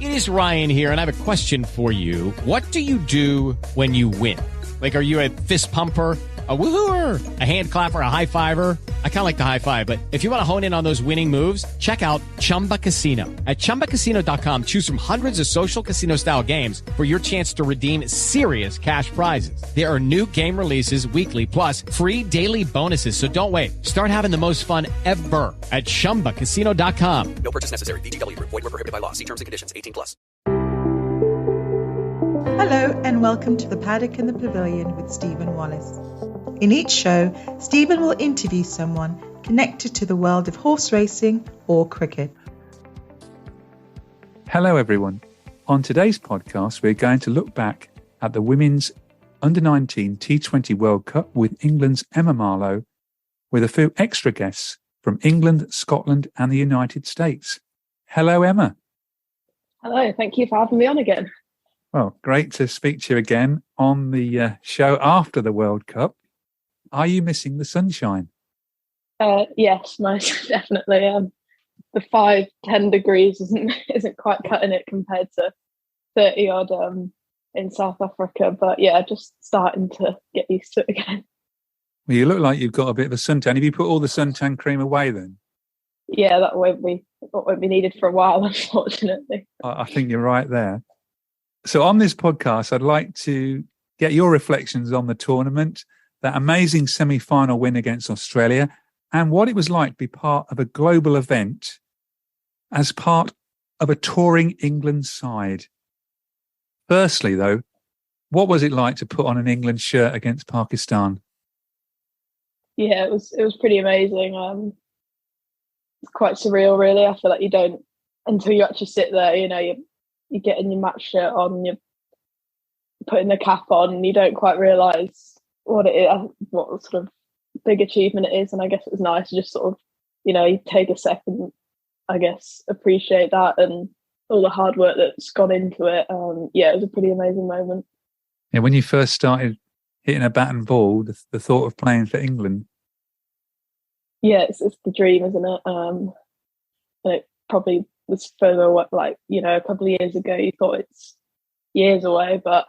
It is Ryan here, and I have a question for you. What do you do when you win? Like, are you a fist pumper, a woohooer, a hand clapper, a high fiver? I kind of like the high five, but if you want to hone in on those winning moves, check out Chumba Casino. At ChumbaCasino.com, choose from hundreds of social casino style games for your chance to redeem serious cash prizes. There are new game releases weekly, plus free daily bonuses. So don't wait. Start having the most fun ever at ChumbaCasino.com. No purchase necessary. VGW Group. Void where prohibited by law. See terms and conditions. 18+. Hello and welcome to the Paddock and The Pavilion with Stephen Wallace. In each show, Stephen will interview someone connected to the world of horse racing or cricket. Hello everyone. On today's podcast, we're going to look back at the Women's Under-19 T20 World Cup with England's Emma Marlow, with a few extra guests from England, Scotland and the United States. Hello, Emma. Hello, thank you for having me on again. Well, great to speak to you again on the show after the World Cup. Are you missing the sunshine? Yes, most definitely. The 5-10 degrees isn't quite cutting it compared to 30 odd in South Africa, but yeah, just starting to get used to it again. Well, you look like you've got a bit of a suntan. Have you put all the suntan cream away then? Yeah, that won't be needed for a while, unfortunately. I think you're right there. So on this podcast, I'd like to get your reflections on the tournament, that amazing semi-final win against Australia, and what it was like to be part of a global event as part of a touring England side. Firstly, though, what was it like to put on an England shirt against Pakistan? Yeah, it was pretty amazing. It's quite surreal, really. I feel like you don't, until you actually sit there, you're getting your match shirt on, you're putting the cap on, and you don't quite realise what it is, what sort of big achievement it is. And I guess it was nice to just sort of, you take a second, I guess, appreciate that and all the hard work that's gone into it. Yeah, it was a pretty amazing moment. Yeah, when you first started hitting a bat and ball, the thought of playing for England. Yeah, it's the dream, isn't it? And it probably was further away, like, a couple of years ago, you thought it's years away, but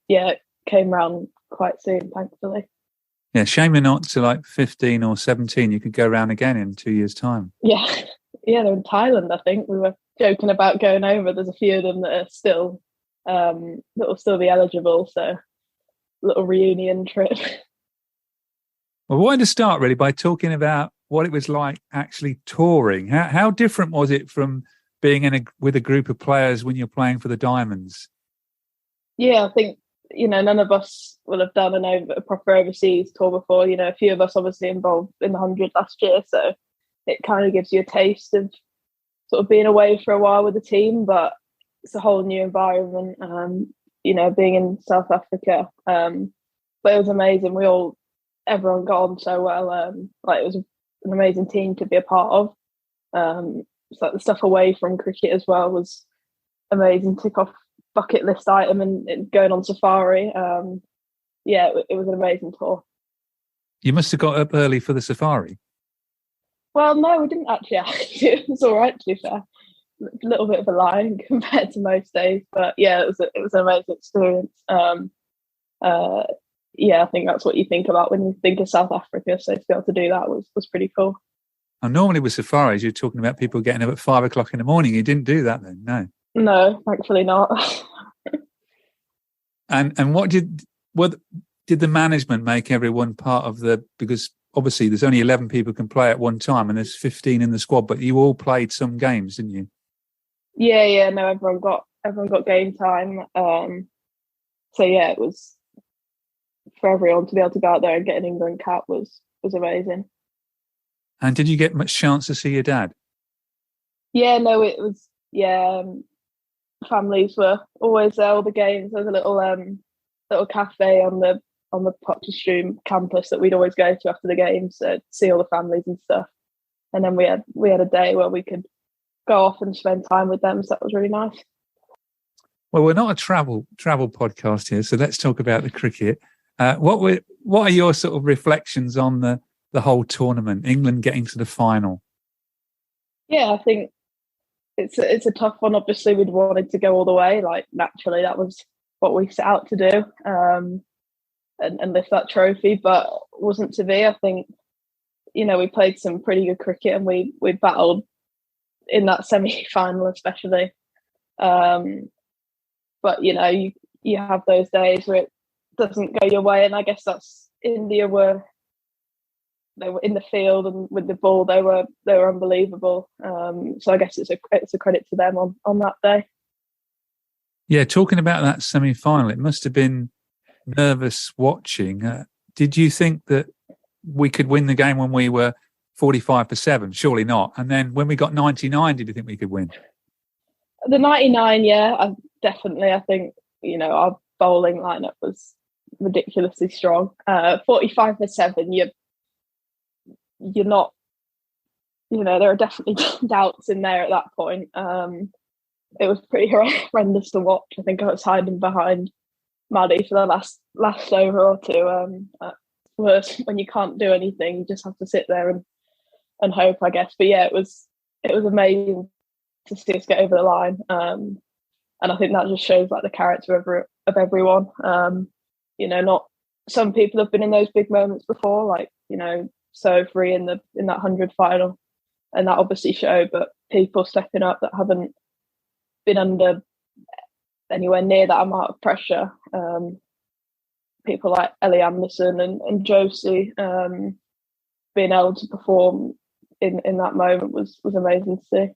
yeah, it came around quite soon, thankfully. Yeah, shame you're not to like 15 or 17. You could go around again in 2 years' time. Yeah, they're in Thailand, I think. We were joking about going over. There's a few of them that are still, that will still be eligible, so little reunion trip. Well, I wanted to start really by talking about what it was like actually touring. How different was it from being with a group of players when you're playing for the Diamonds? Yeah, I think, none of us will have done a proper overseas tour before. A few of us obviously involved in the 100 last year, so it kind of gives you a taste of sort of being away for a while with the team, but it's a whole new environment, being in South Africa. But it was amazing. Everyone got on so well. It was an amazing team to be a part of. So the stuff away from cricket as well was amazing. Tick off bucket list item and going on safari. Yeah, it was an amazing tour. You must have got up early for the safari. Well, no, we didn't actually. It was all right, to be fair. A little bit of a lie compared to most days, but yeah, it was an amazing experience. Yeah, I think that's what you think about when you think of South Africa. So to be able to do that was pretty cool. And normally with safaris, you're talking about people getting up at 5 o'clock in the morning. You didn't do that then, no? No, thankfully not. And what did the management make everyone part of because obviously there's only 11 people can play at one time and there's 15 in the squad, but you all played some games, didn't you? Yeah, no, everyone got game time. So yeah, it was, for everyone to be able to go out there and get an England cap was amazing. And did you get much chance to see your dad? Yeah, no, it was, families were always there, all the games. There was a little cafe on the Potchefstroom campus that we'd always go to after the games to see all the families and stuff. And then we had a day where we could go off and spend time with them, so that was really nice. Well, we're not a travel podcast here, so let's talk about the cricket. What are your sort of reflections on the whole tournament, England getting to the final? Yeah, I think it's a tough one. Obviously, we'd wanted to go all the way. Like, naturally, that was what we set out to do, and lift that trophy. But it wasn't to be. I think, we played some pretty good cricket, and we battled in that semi-final, especially. But you have those days where it doesn't go your way, and I guess that's India they were in the field, and with the ball they were unbelievable. So I guess it's a credit to them on that day. Yeah, talking about that semi-final, it must have been nervous watching. Did you think that we could win the game when we were 45 for 7? Surely not. And then when we got 99, did you think we could win? The 99, yeah, definitely. I think our bowling lineup was ridiculously strong. 45 for 7, you're not, there are definitely doubts in there at that point. It was pretty horrendous to watch. I think I was hiding behind Maddie for the last over or two. Worse when you can't do anything, you just have to sit there and hope, I guess. But yeah, it was amazing to see us get over the line. And I think that just shows like the character of everyone. Not some people have been in those big moments before, like so free in that 100 final, and that obviously showed. But people stepping up that haven't been under anywhere near that amount of pressure, people like Ellie Anderson and Josie, being able to perform in that moment was amazing to see.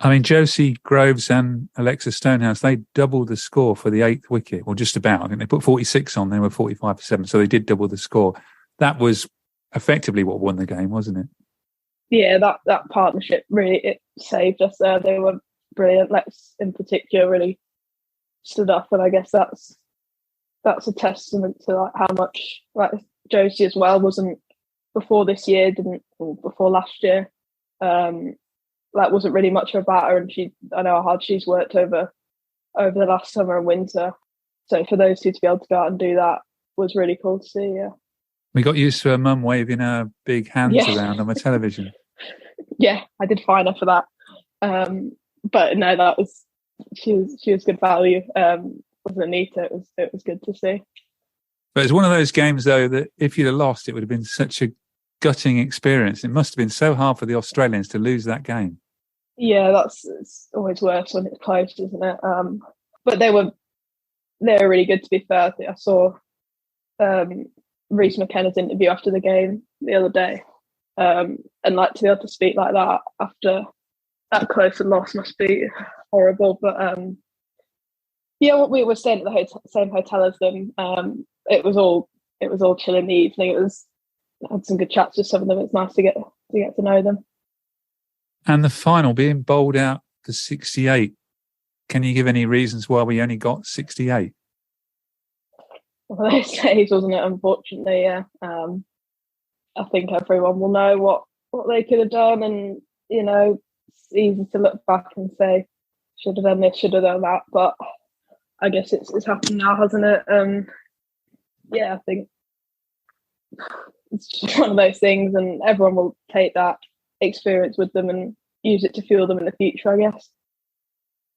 I mean, Josie Groves and Alexa Stonehouse, they doubled the score for the 8th wicket, or just about. I think they put 46 on, they were 45 for 7, so they did double the score. That was effectively what won the game, wasn't it? Yeah, that partnership really, it saved us there. They were brilliant. Lex in particular really stood up, and I guess that's a testament to like how much, like, Josie as well wasn't before last year. Wasn't really much about her, and I know how hard she's worked over the last summer and winter. So for those two to be able to go out and do that was really cool to see. Yeah, we got used to her mum waving her big hands around on the television. Yeah, I did fine her for that. But no, she was good value. Wasn't Anita? It was good to see. But it's one of those games though that if you'd have lost, it would have been such a gutting experience. It must have been so hard for the Australians to lose that game. Yeah, it's always worse when it's close, isn't it? But they were really good, to be fair. I think I saw Reece McKenna's interview after the game the other day, and like to be able to speak like that after that close and loss must be horrible. But we were staying at the same hotel as them. It was all chill in the evening. I had some good chats with some of them. It's nice to get to know them. And the final being bowled out to 68. Can you give any reasons why we only got 68? Well, those days, wasn't it? Unfortunately, yeah. I think everyone will know what they could have done, and it's easy to look back and say should have done this, should have done that. But I guess it's happened now, hasn't it? Yeah, I think it's just one of those things, and everyone will take that experience with them and use it to fuel them in the future, I guess.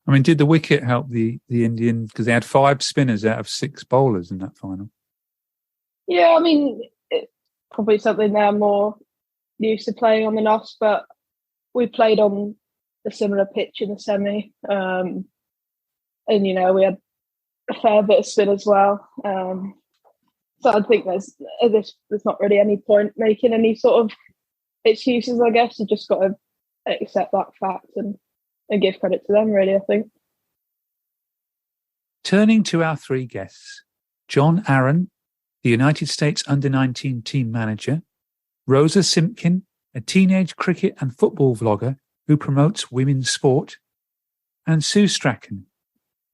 I mean, did the wicket help the Indian, because they had 5 spinners out of 6 bowlers in that final? Yeah, I mean, it's probably something they're more used to playing on than us, but we played on a similar pitch in the semi, and we had a fair bit of spin as well. So I think there's not really any point making any sort of excuses, I guess. You just got to accept that fact and give credit to them, really, I think. Turning to our 3 guests, John Aaron, the United States Under-19 team manager, Rosa Simkin, a teenage cricket and football vlogger who promotes women's sport, and Sue Strachan,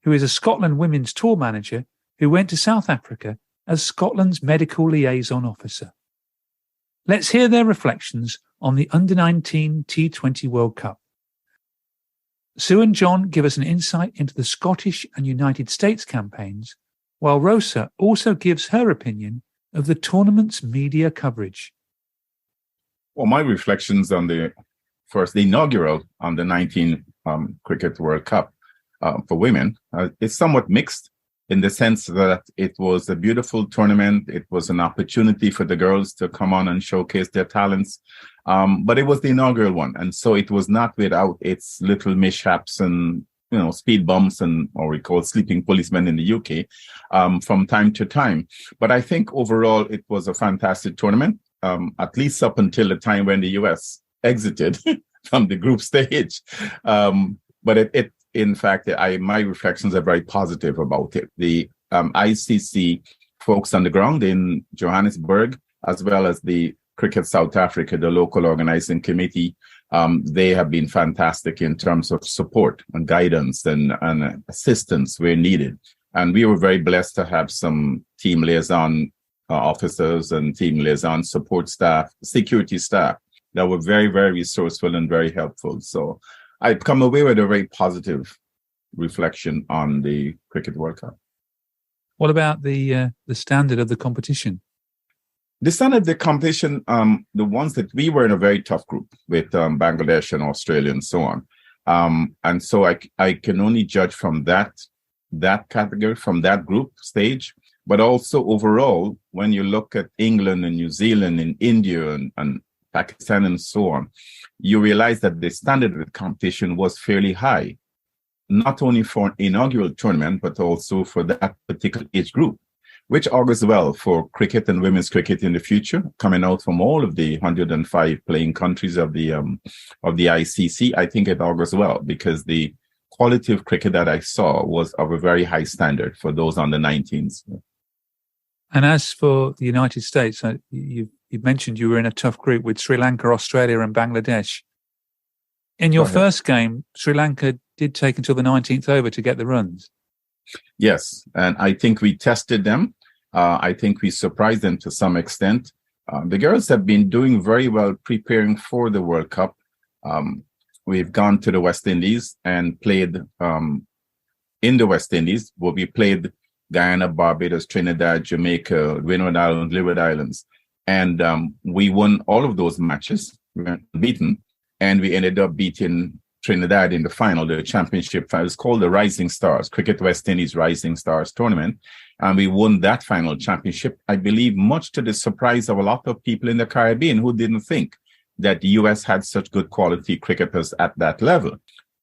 who is a Scotland women's tour manager who went to South Africa as Scotland's medical liaison officer. Let's hear their reflections on the Under-19 T20 World Cup. Sue and John give us an insight into the Scottish and United States campaigns, while Rosa also gives her opinion of the tournament's media coverage. Well, my reflections on the first, the inaugural on the 19 Cricket World Cup for women. It's somewhat mixed in the sense that it was a beautiful tournament. It was an opportunity for the girls to come on and showcase their talents. But it was the inaugural one. And so it was not without its little mishaps and, speed bumps and, or we call sleeping policemen in the UK from time to time. But I think overall it was a fantastic tournament, at least up until the time when the US exited from the group stage. But it in fact, my reflections are very positive about it. The ICC folks on the ground in Johannesburg, as well as the Cricket South Africa, the local organizing committee, they have been fantastic in terms of support and guidance and assistance where needed. And we were very blessed to have some team liaison officers and team liaison support staff, security staff that were very, very resourceful and very helpful. So I come away with a very positive reflection on the Cricket World Cup. What about the standard of the competition? The standard of the competition, the ones that we were in a very tough group with Bangladesh and Australia and so on. And so I can only judge from that category, from that group stage. But also overall, when you look at England and New Zealand and India and Pakistan and so on, you realize that the standard of the competition was fairly high, not only for an inaugural tournament, but also for that particular age group, which augurs well for cricket and women's cricket in the future, coming out from all of the 105 playing countries of the ICC. I think it augurs well because the quality of cricket that I saw was of a very high standard for those under 19s. And as for the United States, you mentioned you were in a tough group with Sri Lanka, Australia and Bangladesh. In your first game, Sri Lanka did take until the 19th over to get the runs. Yes, and I think we tested them. I think we surprised them to some extent. The girls have been doing very well preparing for the World Cup. We've gone to the West Indies and played in the West Indies, where we played Guyana, Barbados, Trinidad, Jamaica, Windward Islands, Leeward Islands. And we won all of those matches. We were beaten, and we ended up beating Trinidad in the final, the championship final. It's called the Rising Stars, Cricket West Indies Rising Stars tournament. And we won that final championship, I believe, much to the surprise of a lot of people in the Caribbean who didn't think that the US had such good quality cricketers at that level.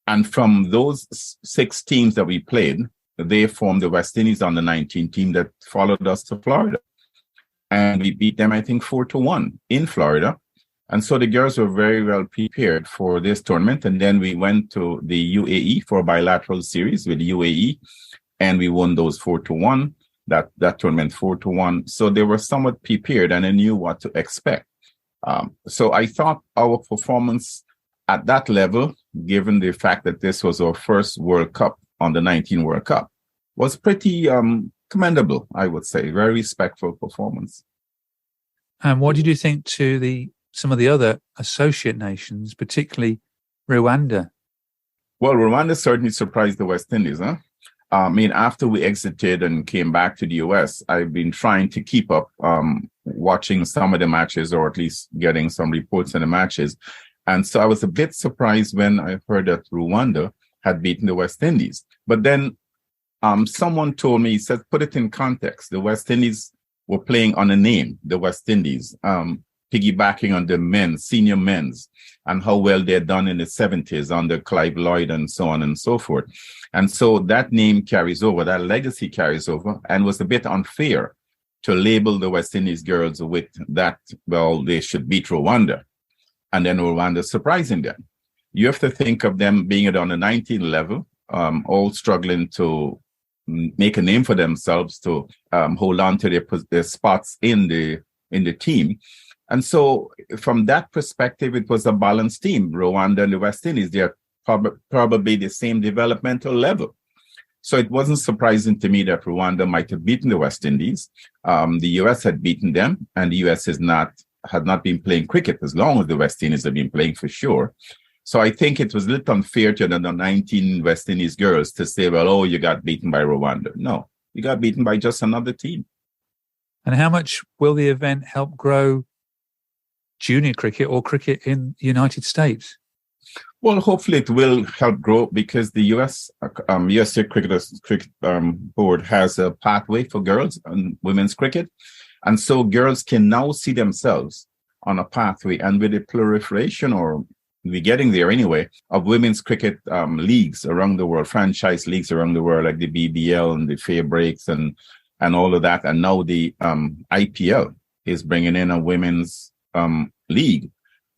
And from those 6 teams that we played, they formed the West Indies under 19 team that followed us to Florida. And we beat them, I think, 4-1 in Florida. And so the girls were very well prepared for this tournament. And then we went to the UAE for a bilateral series with the UAE, and we won those 4-1, that tournament 4-1. So they were somewhat prepared and they knew what to expect. So I thought our performance at that level, given the fact that this was our first World Cup on the 19 World Cup, was pretty commendable, I would say. Very respectful performance. And what did you think to some of the other associate nations, particularly Rwanda? Well, Rwanda certainly surprised the West Indies, huh? I mean, after we exited and came back to the US, I've been trying to keep up watching some of the matches, or at least getting some reports on the matches. And so I was a bit surprised when I heard that Rwanda had beaten the West Indies. But then someone told me, he said, put it in context. The West Indies were playing on a name, the West Indies, piggybacking on the senior men's, and how well they had done in the 70s under Clive Lloyd and so on and so forth. And so that name carries over, that legacy carries over, and was a bit unfair to label the West Indies girls with that, well, they should beat Rwanda. And then Rwanda surprising them. You have to think of them being at on the 19 level, all struggling to make a name for themselves, to hold on to their spots in the team. And so from that perspective, it was a balanced team. Rwanda and the West Indies, they're probably the same developmental level. So it wasn't surprising to me that Rwanda might have beaten the West Indies. The US had beaten them, and the US had not been playing cricket as long as the West Indies have been playing, for sure. So I think it was a little unfair to the 19 West Indies girls to say, well, oh, you got beaten by Rwanda. No, you got beaten by just another team. And how much will the event help grow junior cricket or cricket in the United States? Well, hopefully it will help grow because the USA Cricket Board has a pathway for girls and women's cricket. And so girls can now see themselves on a pathway. And with the proliferation, or we're getting there anyway, of women's cricket leagues around the world, franchise leagues around the world, like the BBL and the Fair Breaks and all of that. And now the IPL is bringing in a women's league.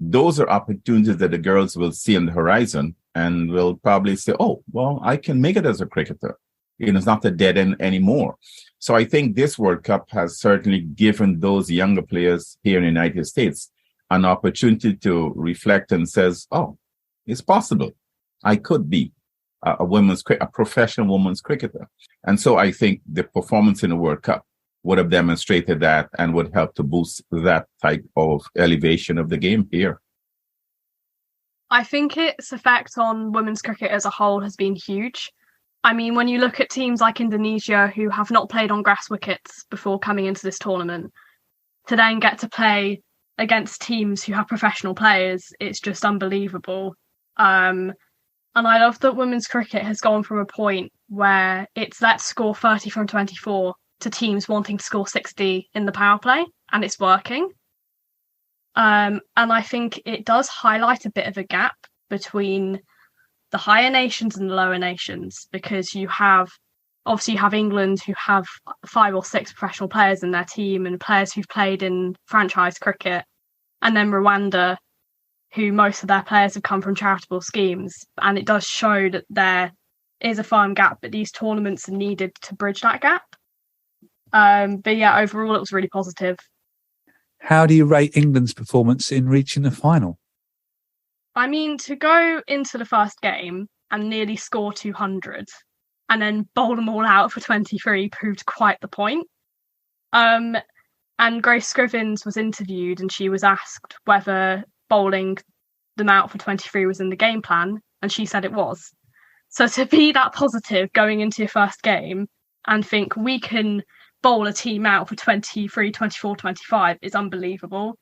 Those are opportunities that the girls will see on the horizon and will probably say, oh, well, I can make it as a cricketer. It's not a dead end anymore. So I think this World Cup has certainly given those younger players here in the United States an opportunity to reflect and says, oh, it's possible. I could be a professional women's cricketer. And so I think the performance in the World Cup would have demonstrated that and would help to boost that type of elevation of the game here. I think its effect on women's cricket as a whole has been huge. I mean, when you look at teams like Indonesia, who have not played on grass wickets before coming into this tournament, to then get to play against teams who have professional players, it's just unbelievable. And I love that women's cricket has gone from a point where it's let's score 30 from 24 to teams wanting to score 60 in the power play, and it's working. And I think it does highlight a bit of a gap between the higher nations and the lower nations, because you have England, who have 5 or 6 professional players in their team and players who've played in franchise cricket, and then Rwanda, who most of their players have come from charitable schemes. And it does show that there is a firm gap, but these tournaments are needed to bridge that gap. But yeah, overall, it was really positive. How do you rate England's performance in reaching the final? I mean, to go into the first game and nearly score 200 and then bowl them all out for 23 proved quite the point. And Grace Scrivens was interviewed and she was asked whether bowling them out for 23 was in the game plan, and she said it was. So to be that positive going into your first game and think we can bowl a team out for 23, 24, 25 is unbelievable.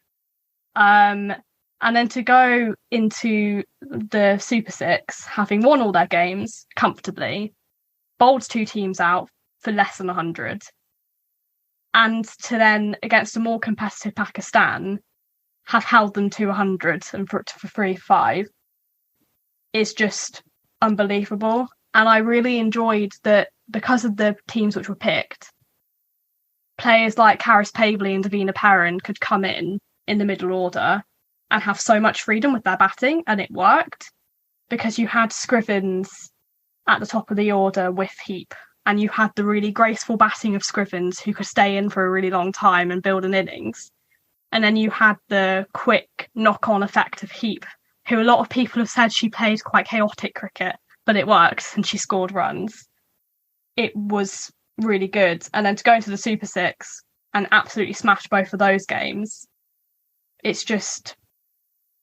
And then to go into the Super Six, having won all their games comfortably, bowled 2 teams out for less than 100, and to then, against a more competitive Pakistan, have held them to 100 and for 3-5 is just unbelievable. And I really enjoyed that because of the teams which were picked, players like Harris Pavley and Davina Perrin could come in the middle order and have so much freedom with their batting, and it worked because you had Scrivens at the top of the order with Heap, and you had the really graceful batting of Scrivens, who could stay in for a really long time and build an innings. And then you had the quick knock-on effect of Heap, who a lot of people have said she played quite chaotic cricket, but it worked and she scored runs. It was really good. And then to go into the Super Six and absolutely smash both of those games, it's just,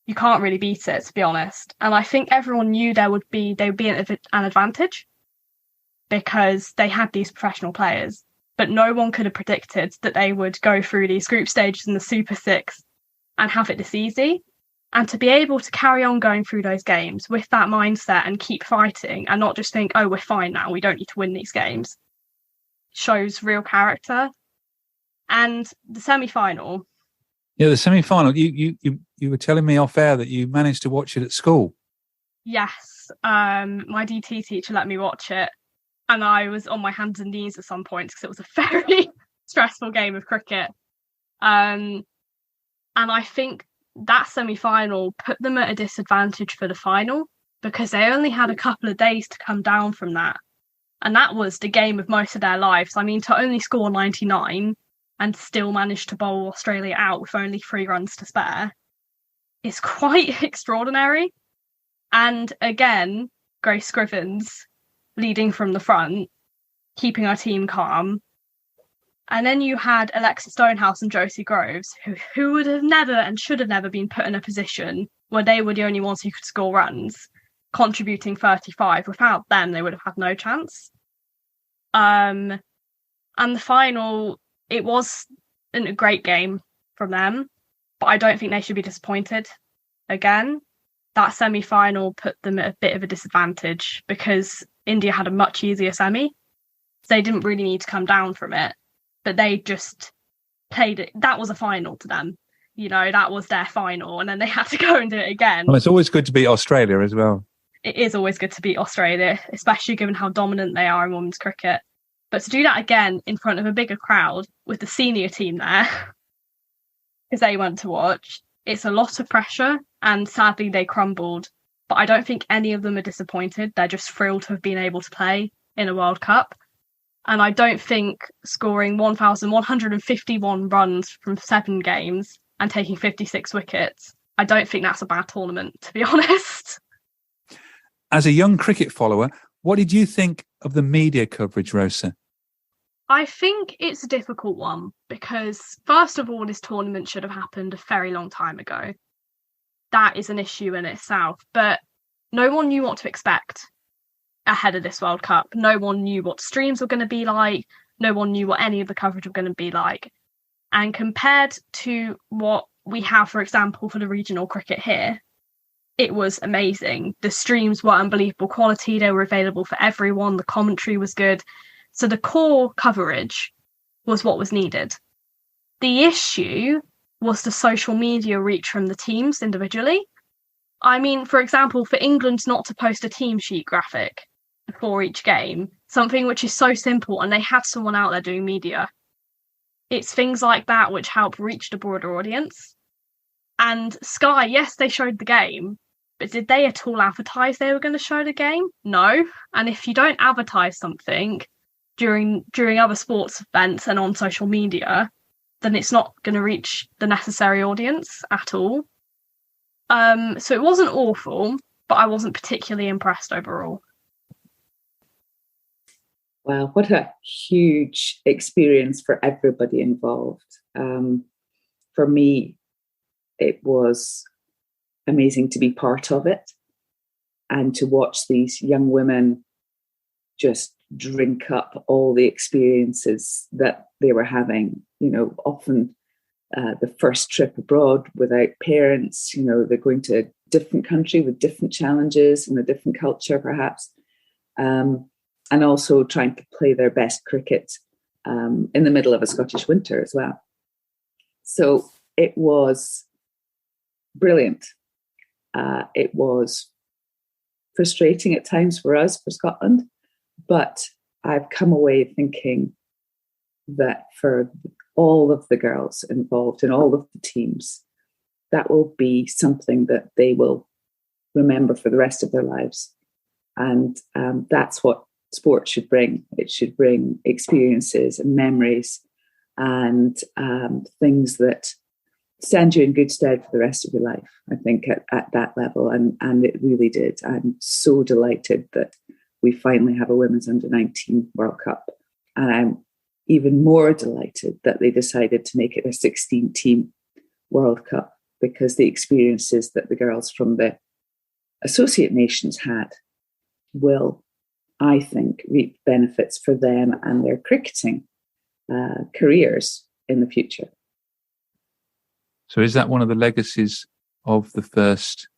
you can't really beat it, to be honest. And I think everyone knew they would be an advantage because they had these professional players, but no one could have predicted that they would go through these group stages in the Super Six and have it this easy. And to be able to carry on going through those games with that mindset and keep fighting and not just think, oh, we're fine now, we don't need to win these games, shows real character. And the semi-final. Yeah, the semi-final. You were telling me off air that you managed to watch it at school. Yes, my DT teacher let me watch it, and I was on my hands and knees at some points because it was a very stressful game of cricket. And I think that semi-final put them at a disadvantage for the final because they only had a couple of days to come down from that. And that was the game of most of their lives. I mean, to only score 99 and still manage to bowl Australia out with only 3 runs to spare is quite extraordinary. And again, Grace Scrivens leading from the front, keeping our team calm. And then you had Alexa Stonehouse and Josie Groves, who would have never and should have never been put in a position where they were the only ones who could score runs, contributing 35. Without them, they would have had no chance. And the final, it was a great game from them, but I don't think they should be disappointed again. that semi-final put them at a bit of a disadvantage because India had a much easier semi. So they didn't really need to come down from it, but they just played it. That was a final to them. You know, that was their final, and then they had to go and do it again. Well, it's always good to beat Australia as well. It is always good to beat Australia, especially given how dominant they are in women's cricket. But to do that again in front of a bigger crowd with the senior team there, because they went to watch, it's a lot of pressure, and sadly they crumbled. But I don't think any of them are disappointed. They're just thrilled to have been able to play in a World Cup. And I don't think scoring 1,151 runs from 7 games and taking 56 wickets, I don't think that's a bad tournament, to be honest. As a young cricket follower, what did you think of the media coverage, Rosa? I think it's a difficult one because, first of all, this tournament should have happened a very long time ago. That is an issue in itself. But no one knew what to expect ahead of this World Cup. No one knew what streams were going to be like. No one knew what any of the coverage were going to be like. And compared to what we have, for example, for the regional cricket here, it was amazing. The streams were unbelievable quality. They were available for everyone. The commentary was good. So the core coverage was what was needed. The issue was the social media reach from the teams individually. I mean, for example, for England not to post a team sheet graphic before each game, something which is so simple, and they had someone out there doing media. It's things like that which help reach the broader audience. And Sky, yes, they showed the game, but did they at all advertise they were going to show the game? No. And if you don't advertise something during other sports events and on social media, then it's not going to reach the necessary audience at all. So it wasn't awful, but I wasn't particularly impressed overall. Wow, what a huge experience for everybody involved. For me, it was amazing to be part of it and to watch these young women just drink up all the experiences that they were having. You know, often the first trip abroad without parents, you know, they're going to a different country with different challenges and a different culture perhaps. And also trying to play their best cricket in the middle of a Scottish winter as well. So it was brilliant. It was frustrating at times for us, for Scotland, but I've come away thinking that for all of the girls involved in all of the teams, that will be something that they will remember for the rest of their lives. And that's what sport should bring. It should bring experiences and memories and things that stand you in good stead for the rest of your life, I think, at that level. And it really did. I'm so delighted that we finally have a Women's Under-19 World Cup. And I'm even more delighted that they decided to make it a 16-team World Cup, because the experiences that the girls from the associate nations had will, I think, reap benefits for them and their cricketing careers in the future. So is that one of the legacies of the first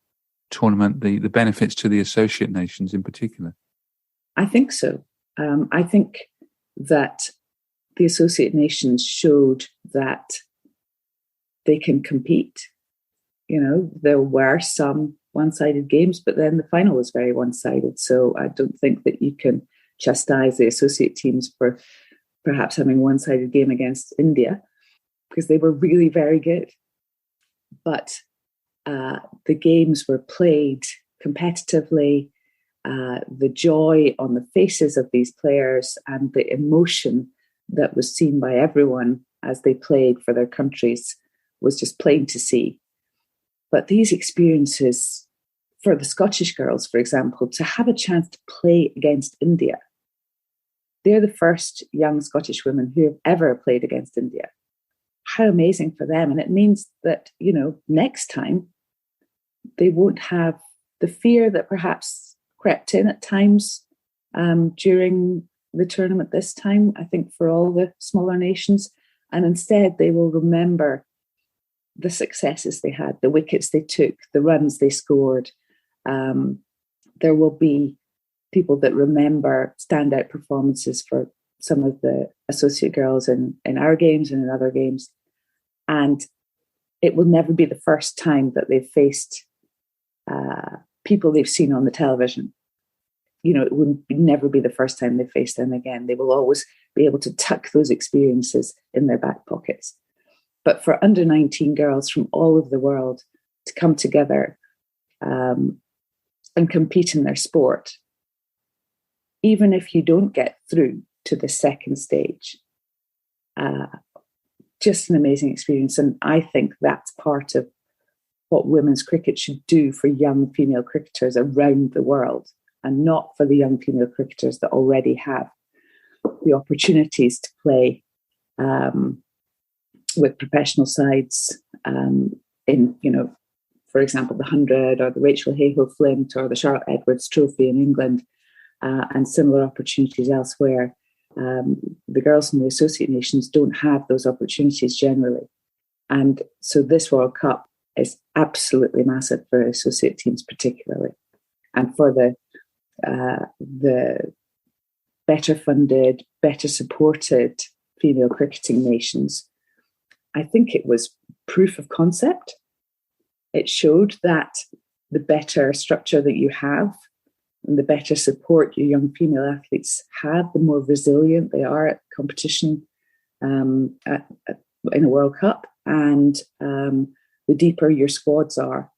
tournament, the benefits to the associate nations in particular? I think so. I think that the associate nations showed that they can compete. You know, there were some one-sided games, but then the final was very one-sided. So I don't think that you can chastise the associate teams for perhaps having a one-sided game against India, because they were really very good. But the games were played competitively. The joy on the faces of these players and the emotion that was seen by everyone as they played for their countries was just plain to see. But these experiences, for the Scottish girls, for example, to have a chance to play against India, they're the first young Scottish women who have ever played against India. How amazing for them. And it means that, you know, next time they won't have the fear that perhaps crept in at times during the tournament this time, I think, for all the smaller nations. And instead, they will remember the successes they had, the wickets they took, the runs they scored, There will be people that remember standout performances for some of the associate girls in our games and in other games. And it will never be the first time that they've faced people they've seen on the television. It would never be the first time they face them again. They will always be able to tuck those experiences in their back pockets. But for under 19 girls from all over the world to come together and compete in their sport, even if you don't get through to the second stage, just an amazing experience. And I think that's part of what women's cricket should do for young female cricketers around the world, and not for the young female cricketers that already have the opportunities to play with professional sides in, for example, the 100 or the Rachel Hayhoe Flint or the Charlotte Edwards Trophy in England, and similar opportunities elsewhere. The girls in the associate nations don't have those opportunities generally. And so this World Cup is absolutely massive for associate teams particularly. And for the better funded, better supported female cricketing nations, I think it was proof of concept. It showed that the better structure that you have and the better support your young female athletes have, the more resilient they are at competition in a World Cup, and the deeper your squads are.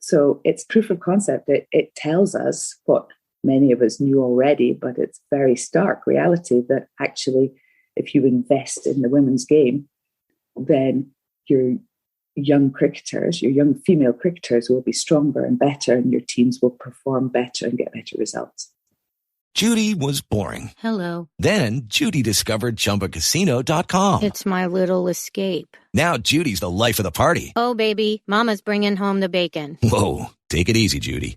So it's proof of concept. It tells us what many of us knew already, but it's very stark reality that actually, if you invest in the women's game, then your young cricketers, your young female cricketers will be stronger and better, and your teams will perform better and get better results. Judy was boring. Hello. Then Judy discovered ChumbaCasino.com. It's my little escape. Now Judy's the life of the party. Oh, baby, mama's bringing home the bacon. Whoa, take it easy, Judy.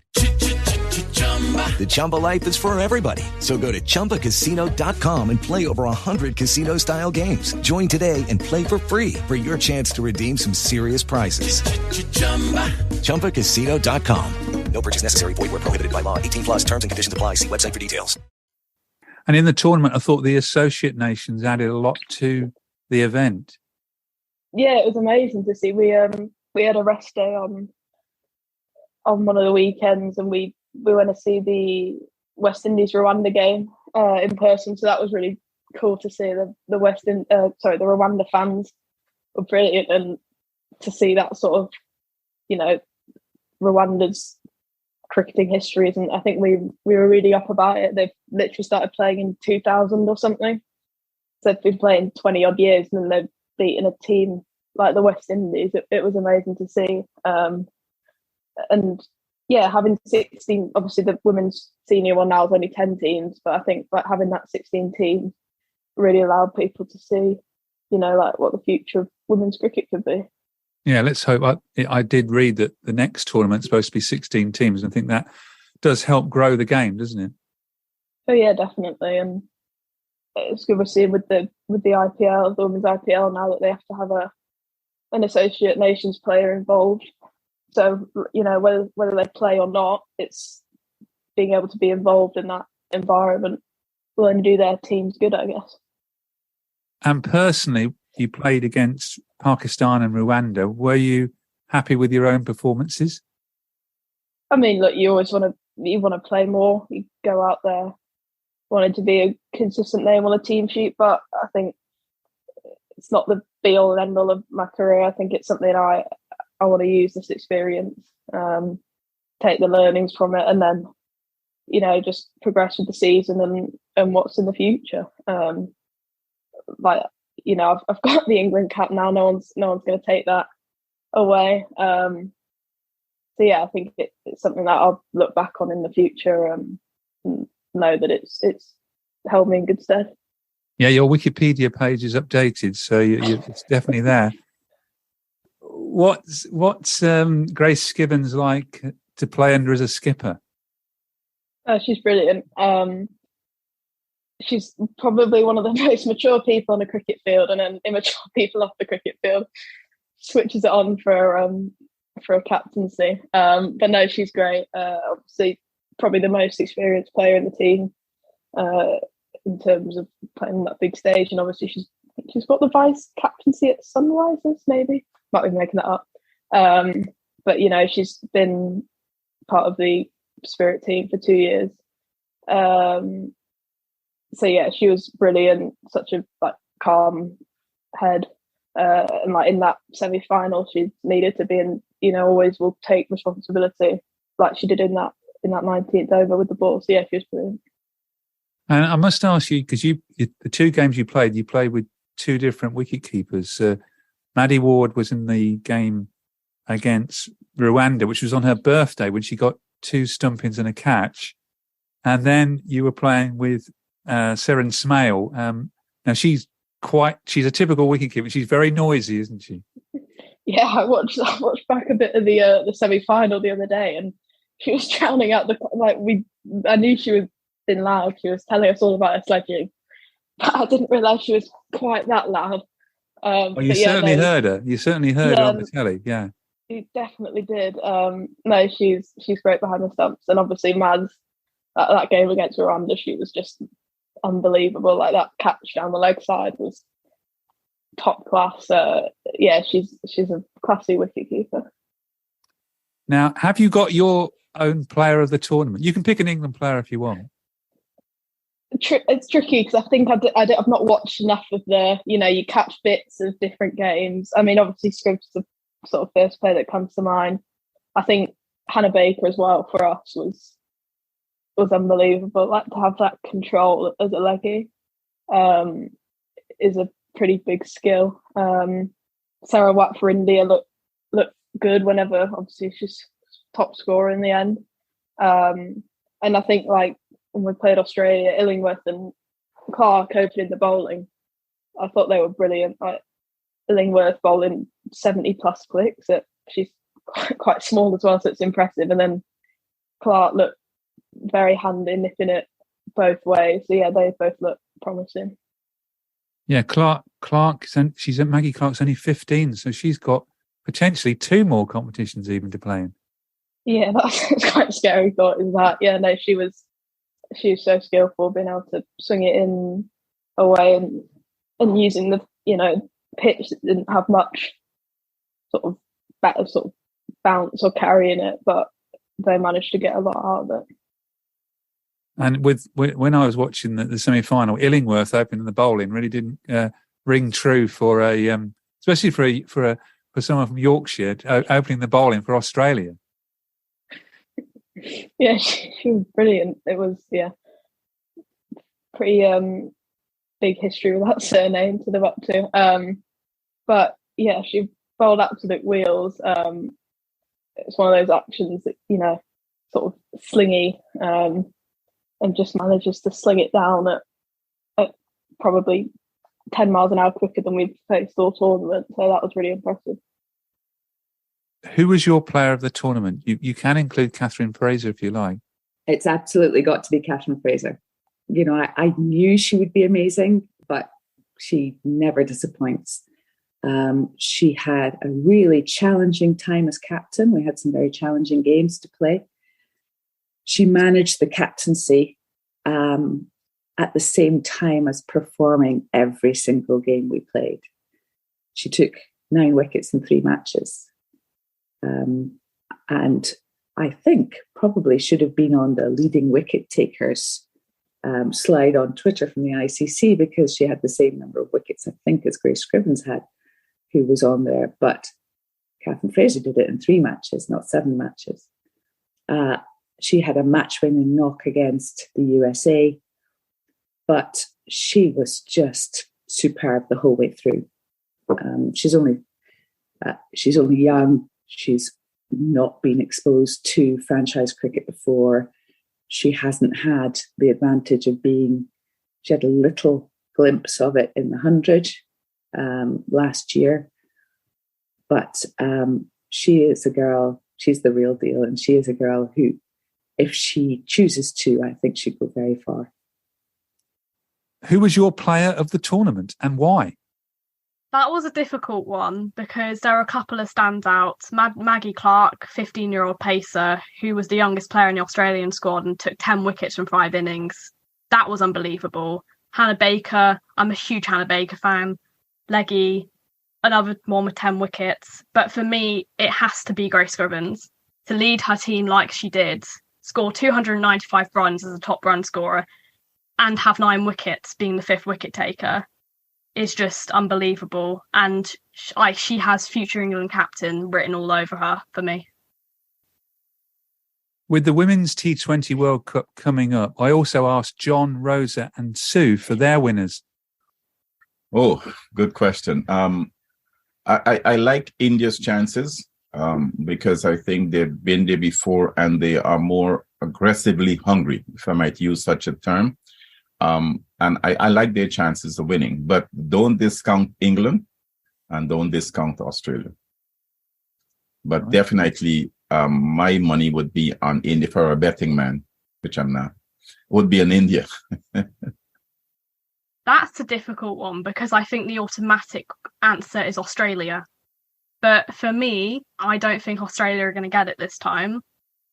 The Chumba life is for everybody. So go to ChumbaCasino.com and play over 100 casino-style games. Join today and play for free for your chance to redeem some serious prizes. ChumbaCasino.com. No purchase necessary. Void where prohibited by law. 18 plus terms and conditions apply. See website for details. And in the tournament, I thought the associate nations added a lot to the event. Yeah, it was amazing to see. We had a rest day on one of the weekends, and we went to see the West Indies Rwanda game in person. So that was really cool to see. The Rwanda fans were brilliant, and to see that sort of, Rwanda's cricketing histories. And I think we were really up about it. They've literally started playing in 2000 or something. So they've been playing 20 odd years, and then they've beaten a team like the West Indies. It was amazing to see. And yeah, having 16, obviously the women's senior one now is only 10 teams, but I think having that 16 teams really allowed people to see, what the future of women's cricket could be. Yeah, let's hope. I did read that the next tournament's supposed to be 16 teams, and I think that does help grow the game, doesn't it? Oh yeah, definitely. And it's good we're seeing with the IPL, the women's IPL, now that they have to have an associate nations player involved. So, whether they play or not, it's being able to be involved in that environment will only do their teams good, I guess. And personally, you played against Pakistan and Rwanda. Were you happy with your own performances? I mean, look, you always want to play more. You go out there wanting to be a consistent name on a team sheet, but I think it's not the be-all and end-all of my career. I think it's something I want to use this experience, take the learnings from it, and then, just progress with the season and what's in the future. I've got the England cap now. No one's going to take that away. So yeah, I think it's something that I'll look back on in the future and know that it's held me in good stead. Yeah, your Wikipedia page is updated, so it's definitely there. What's Grace Skibbons like to play under as a skipper? Oh, she's brilliant. She's probably one of the most mature people on a cricket field, and then immature people off the cricket field. Switches it on for for a captaincy. But no, she's great. Obviously, probably the most experienced player in the team in terms of playing that big stage. And obviously, she's got the vice captaincy at Sunrisers, maybe. Might be making that up. But you know, she's been part of the Spirit team for 2 years. So yeah, she was brilliant. Such a calm head. And in that semi-final, she needed to be in. You know, always will take responsibility, like she did in that 19th over with the ball. So yeah, she was brilliant. And I must ask you, because the 2 games you played with 2 different wicket keepers. Maddie Ward was in the game against Rwanda, which was on her birthday, when she got 2 stumpings and a catch. And then you were playing with Seren Smale. Now she's a typical wicketkeeper. She's very noisy, isn't she? Yeah, I watched back a bit of the semi-final the other day, and she was drowning out I knew she was being loud. She was telling us all about her sledging, but I didn't realise she was quite that loud. You certainly heard her. You certainly heard her on the telly. Yeah, you definitely did. No, she's great behind the stumps, and obviously Maz, that game against Rwanda, she was just unbelievable. Like that catch down the leg side was top class. Yeah, she's a classy wicketkeeper. Now, have you got your own player of the tournament? You can pick an England player if you want. It's tricky because I think I've not watched enough of you catch bits of different games. I mean, obviously Scribbs is the sort of first player that comes to mind. I think Hannah Baker as well for us was unbelievable. Like, to have that control as a leggy is a pretty big skill. Sarah Watt for India looked good whenever, obviously she's top scorer in the end. And I think when we played Australia, Illingworth and Clark opening the bowling, I thought they were brilliant. Like Illingworth bowling 70 plus clicks. She's quite small as well, so it's impressive. And then Clark looked very handy, nipping it both ways. So yeah, they both look promising. Yeah, Maggie Clark's only 15, so she's got potentially 2 more competitions even to play in. Yeah, that's quite a scary thought, is that? Yeah, no, she was so skillful, being able to swing it in away and using the pitch that didn't have much sort of bounce or carry in it, but they managed to get a lot out of it. And when I was watching the semi-final, Illingworth opening the bowling really didn't ring true for especially for someone from Yorkshire opening the bowling for Australia. Yeah, she was brilliant. It was pretty big history with that surname to live up to. But yeah, she bowled absolute wheels. It's one of those actions that sort of slingy. And just manages to sling it down at probably 10 miles an hour quicker than we've faced all tournament. So that was really impressive. Who was your player of the tournament? You can include Catherine Fraser if you like. It's absolutely got to be Catherine Fraser. I knew she would be amazing, but she never disappoints. She had a really challenging time as captain. We had some very challenging games to play. She managed the captaincy at the same time as performing every single game we played. She took 9 wickets in 3 matches. And I think probably should have been on the leading wicket takers slide on Twitter from the ICC, because she had the same number of wickets, I think, as Grace Scrivens had, who was on there. But Catherine Fraser did it in 3 matches, not 7 matches. She had a match-winning knock against the USA, but she was just superb the whole way through. She's only young. She's not been exposed to franchise cricket before. She hasn't had the advantage of she had a little glimpse of it in the 100 last year. But she is a girl, she's the real deal, and she is a girl who, if she chooses to, I think she'd go very far. Who was your player of the tournament and why? That was a difficult one because there are a couple of standouts. Maggie Clark, 15-year-old pacer, who was the youngest player in the Australian squad and took 10 wickets from 5 innings. That was unbelievable. Hannah Baker, I'm a huge Hannah Baker fan. Leggy, another one with 10 wickets. But for me, it has to be Grace Gribbins. To lead her team like she did, score 295 runs as a top run scorer, and have 9 wickets, being the 5th wicket taker, is just unbelievable. And she has future England captain written all over her for me. With the Women's T20 World Cup coming up, I also asked John, Rosa and Sue for their winners. Oh, good question. I like India's chances because I think they've been there before and they are more aggressively hungry, if I might use such a term. And I like their chances of winning, but don't discount England and don't discount Australia. But definitely, my money would be on India. For a betting man, which I'm not, would be on India. That's a difficult one because I think the automatic answer is Australia. But for me, I don't think Australia are going to get it this time.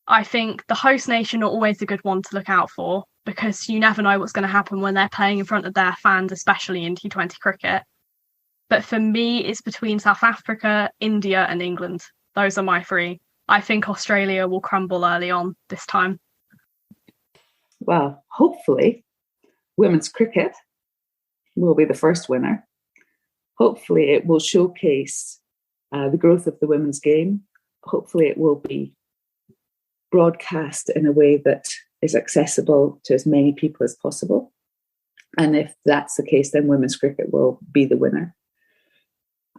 I think the host nation are always a good one to look out for because you never know what's going to happen when they're playing in front of their fans, especially in T20 cricket. But for me, it's between South Africa, India and England. Those are my 3. I think Australia will crumble early on this time. Well, hopefully, women's cricket will be the first winner. Hopefully, it will showcase the growth of the women's game. Hopefully, it will be broadcast in a way that is accessible to as many people as possible. And if that's the case, then women's cricket will be the winner.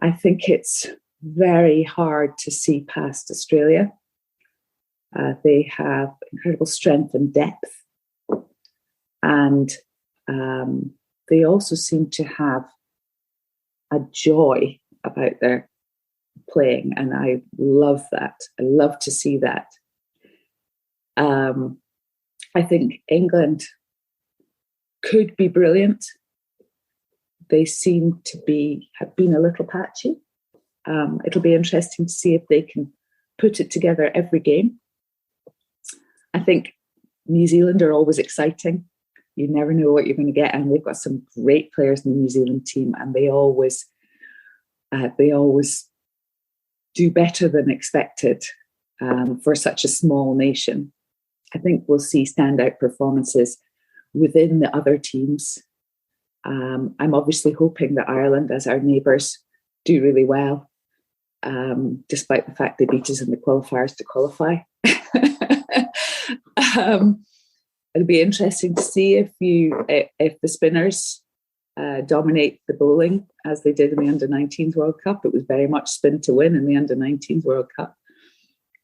I think it's very hard to see past Australia. They have incredible strength and depth. And they also seem to have a joy about their playing. And I love that. I love to see that. I think England could be brilliant. They seem to have been a little patchy. It'll be interesting to see if they can put it together every game. I think New Zealand are always exciting. You never know what you're going to get, and they've got some great players in the New Zealand team, and they always do better than expected for such a small nation. I think we'll see standout performances within the other teams. I'm obviously hoping that Ireland, as our neighbours, do really well, despite the fact they beat us in the qualifiers to qualify. It'll be interesting to see if the spinners dominate the bowling as they did in the Under-19s World Cup. It was very much spin to win in the Under-19s World Cup.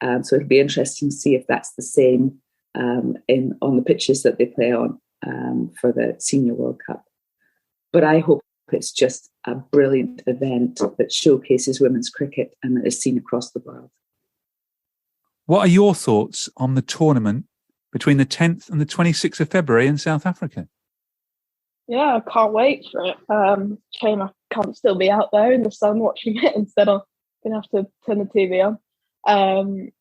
So it'll be interesting to see if that's the same on the pitches that they play on for the Senior World Cup. But I hope it's just a brilliant event that showcases women's cricket and that is seen across the world. What are your thoughts on the tournament between the 10th and the 26th of February in South Africa? Yeah, I can't wait for it. Shame I can't still be out there in the sun watching it. Instead, I'm going to have to turn the TV on.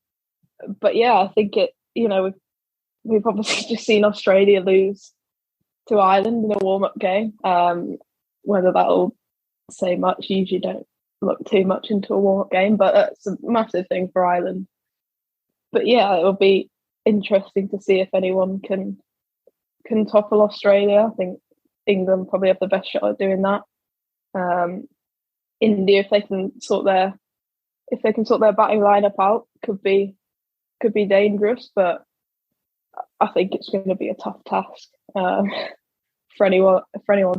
But yeah, I think we've obviously just seen Australia lose to Ireland in a warm-up game. Whether that'll say much, usually don't look too much into a warm-up game, but it's a massive thing for Ireland. But yeah, it'll be interesting to see if anyone can topple Australia. I think England probably have the best shot at doing that. India, if they can sort their batting lineup out, could be dangerous. But I think it's going to be a tough task for anyone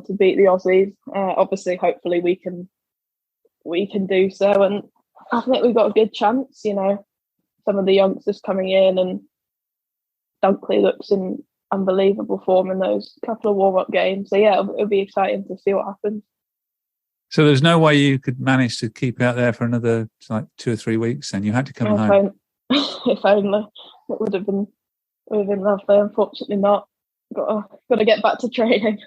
to beat the Aussies. Obviously, hopefully we can do so, and I think we've got a good chance. Some of the youngsters coming in, and Dunkley looks in unbelievable form in those couple of warm-up games. So yeah, it'll be exciting to see what happens. So there's no way you could manage to keep out there for another 2 or 3 weeks, and you had to come home. If only. It would have been lovely. Unfortunately not. Got to get back to training.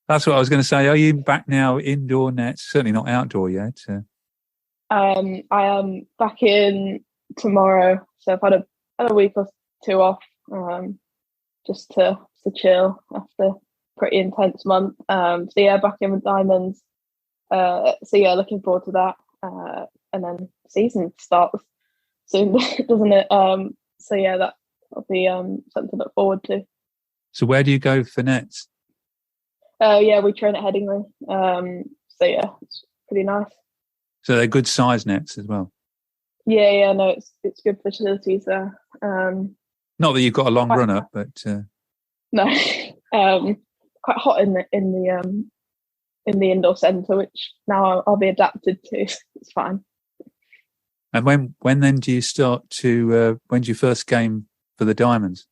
That's what I was going to say. Are you back now indoor nets? Certainly not outdoor yet. I am back in tomorrow, so I've had a week or two off, just to chill after a pretty intense month. So yeah, back in with diamonds. So yeah, looking forward to that. And then season starts soon, doesn't it? So yeah, that'll be something to look forward to. So where do you go for nets? Yeah, we train at Headingley. So yeah, it's pretty nice. So they're good size nets as well. Yeah, no, it's good facilities there. Not that you've got a long run up, but no, quite hot in the indoor centre, which now I'll be adapted to. It's fine. And when then do you start to? When's your first game for the Diamonds?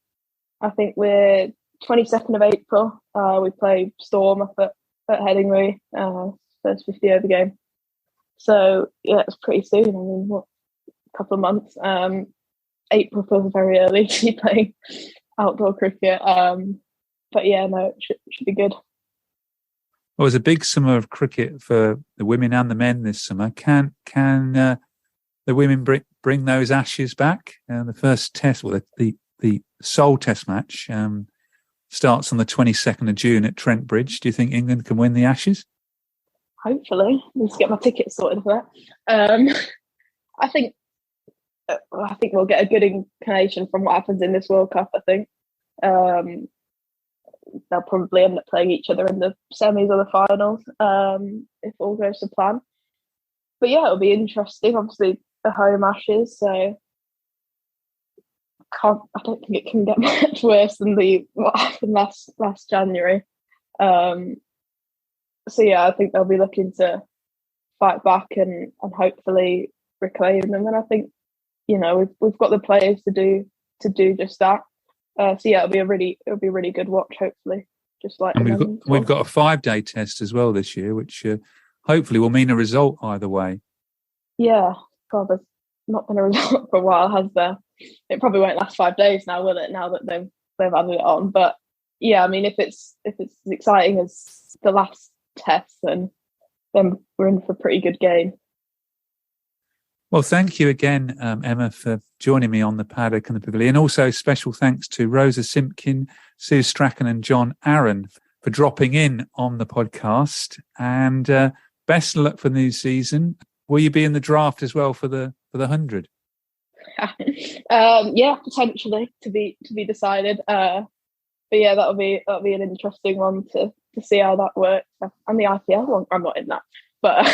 I think we're 22nd of April. We play Storm up at Headingley, first 50 over game. So yeah, it's pretty soon. I mean, a couple of months. April feels very early to be playing outdoor cricket. But yeah, no, it should be good. Well, it was a big summer of cricket for the women and the men this summer. Can the women bring those Ashes back? The first test, well, the sole test match starts on the 22nd of June at Trent Bridge. Do you think England can win the Ashes? Hopefully. I need to get my tickets sorted for that. I think we'll get a good inclination from what happens in this World Cup, I think. They'll probably end up playing each other in the semis or the finals, if all goes to plan. But yeah, it'll be interesting. Obviously, the home Ashes, so I don't think it can get much worse than what happened last January. So yeah, I think they'll be looking to fight back and hopefully reclaim them. And I think, we've got the players to do just that. So yeah, it'll be a really good watch, hopefully. Just like, and we've got a 5-day test as well this year, which hopefully will mean a result either way. Yeah, God, there's not been a result for a while, has there? It probably won't last 5 days now, will it? Now that they've added it on, but yeah, I mean, if it's as exciting as the last test, then we're in for a pretty good game. Well, thank you again, Emma, for joining me on the Paddock and the Pavilion. Also, special thanks to Rosa Simkin, Sue Strachan and John Aaron for dropping in on the podcast. And best of luck for the new season. Will you be in the draft as well for the 100? Yeah, potentially to be decided. But yeah, that'll be an interesting one to see how that works. And the IPL one, I'm not in that, but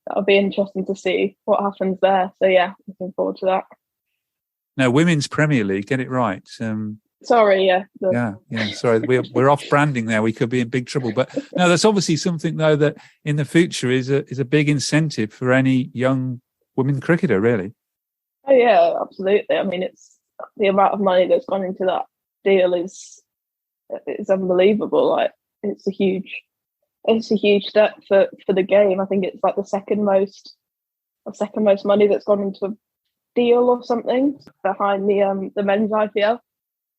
that'll be interesting to see what happens there. So yeah, looking forward to that. No, Women's Premier League, get it right. Sorry, yeah. Yeah. Sorry, we're off branding there. We could be in big trouble. But no, that's obviously something though that in the future is a big incentive for any young women cricketer, really. Oh yeah, absolutely. I mean, it's the amount of money that's gone into that deal is unbelievable. Like, it's a huge step for the game. I think it's like the second most money that's gone into a deal or something behind the men's IPL.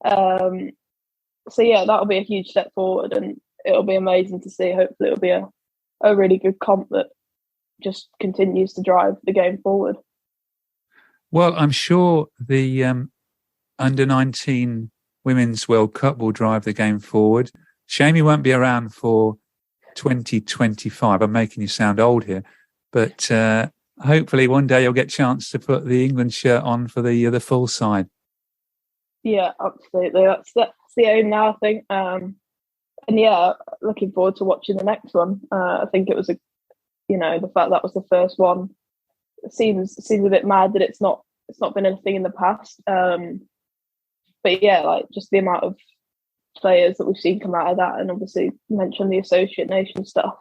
So yeah, that'll be a huge step forward, and it'll be amazing to see. Hopefully, it'll be a really good comp that just continues to drive the game forward. Well, I'm sure the under-19 Women's World Cup will drive the game forward. Shame you won't be around for 2025. I'm making you sound old here, but hopefully one day you'll get a chance to put the England shirt on for the full side. Yeah, absolutely. That's the aim now, I think. And yeah, looking forward to watching the next one. I think it was the fact that was the first one. It seems a bit mad that it's not been a thing in the past. But yeah, like just the amount of players that we've seen come out of that, and obviously you mentioned the Associate Nation stuff.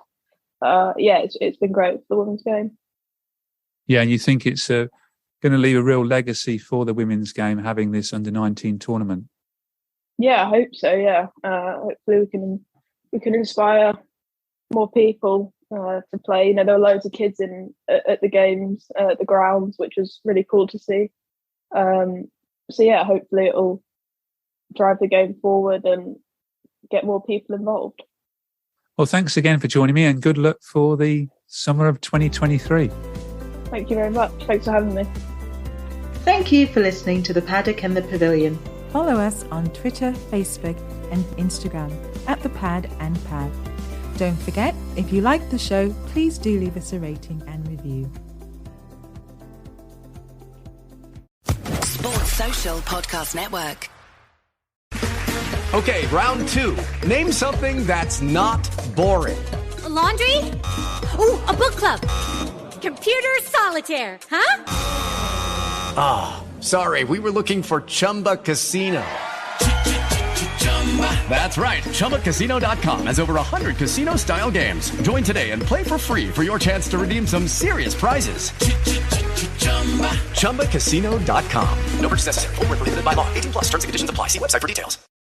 Yeah, it's been great for the women's game. Yeah, and you think it's going to leave a real legacy for the women's game having this under-19 tournament? Yeah, I hope so. Yeah, hopefully we can inspire more people to play. There were loads of kids at the games, at the grounds, which was really cool to see. So yeah, hopefully it'll drive the game forward and get more people involved. Well, thanks again for joining me, and good luck for the summer of 2023. Thank you very much. Thanks for having me. Thank you for listening to the Paddock and the Pavilion. Follow us on Twitter, Facebook and Instagram at The Pad and Pad. Don't forget, if you like the show, please do leave us a rating and review. Sports Social Podcast Network. Okay, round 2. Name something that's not boring. A laundry? Ooh, a book club. Computer solitaire, huh? Ah, oh, sorry, we were looking for Chumba Casino. That's right, ChumbaCasino.com has over 100 casino-style games. Join today and play for free for your chance to redeem some serious prizes. ChumbaCasino.com. No purchase necessary. Void where prohibited by law. 18+ terms and conditions apply. See website for details.